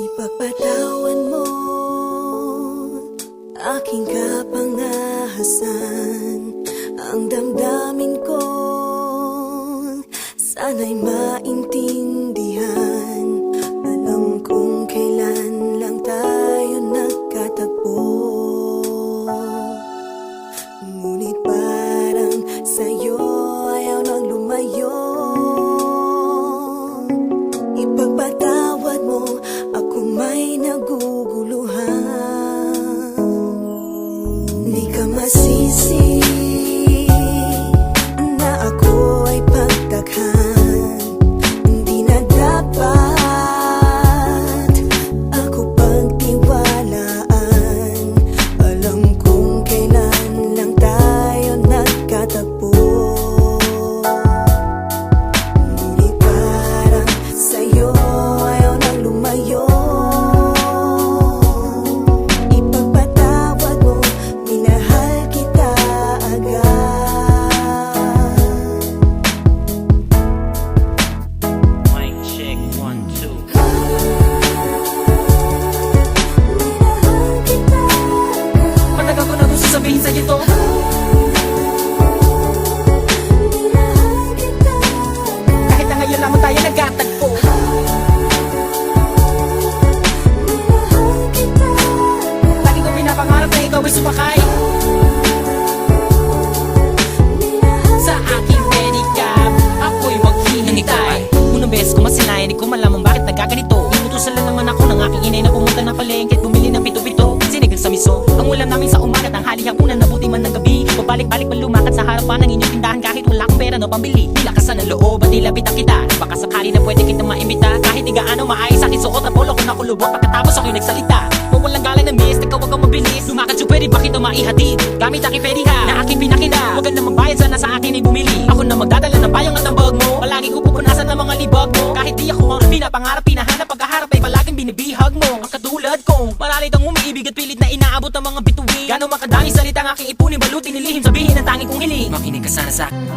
Ipagpatawan mo aking kapangahasan, ang damdamin ko sana'y maintindihan. Alam kong kailan lang tayo nagkatagpo, ngunit parang sa'yo ayaw nang lumayo. Ipagpatawad mo, ako may naguguluhan. Di ka masisi na ako ay pagtakhan. Hindi na dapat ako pagtiwalaan. Alam kong kailan lang tayo nagkatagpo, ngunit parang sa'yo ayaw nang lumayo. Ipagpatawad mo, minahal kita agad. Mic check, 1, 2. Minahal kita agad. Matagal ko na gusto sabihin sa'yo to. Minahal kita agad. Kahit na ngayon lamang tayo nagkatagpo. Minahal kita agad. Lagi ko pinapangarap na ikaw ay sumakay sa aking pedicab. Ako'y maghihintay. Unang beses ko masinayan, di ko malaman bakit nagkaganito. Inutusan lang naman ako ng aking inay na pumunta ng palengke at bumili ng pito-pito. Sinigang sa miso, ang ulam namin sa umaga at ang halihapunan, nabuti man ng gabi. Pabalik-balik man lumakad sa harapan ng inyong tindahan kahit wala akong pera na pambili. Nilakasan ng loob at nilapitan kita. Baka sakali na pwede kitang maimbita. Kahit di gaano maayos aking suot ang polo ko na kulubot. Pagkatapos ako'y nagsalita, kung walang galang na miss, ikaw wag kang mabilis. Lumakad siya, pwede ba kita maihatid? Gamit aking pediha na aking pinakita. Huwag ka na magbayad, sana sa akin ay bumili. Ako na magdadala ng payong at ang bag mo. Palagi ko pupunasan ng mga libag mo. Kahit di ako ang pinapangarap, pinahanap, pagkaharap ay palaging binibihag mo. Ang katulad kong malalit ang umiibig at pilit na inaabot ang mga bituin. Gano'ng makadami salita ang aking ipunin, balutin, nilihim, sabihin ang tanging kong hiling. Makinig ka sana sa akin.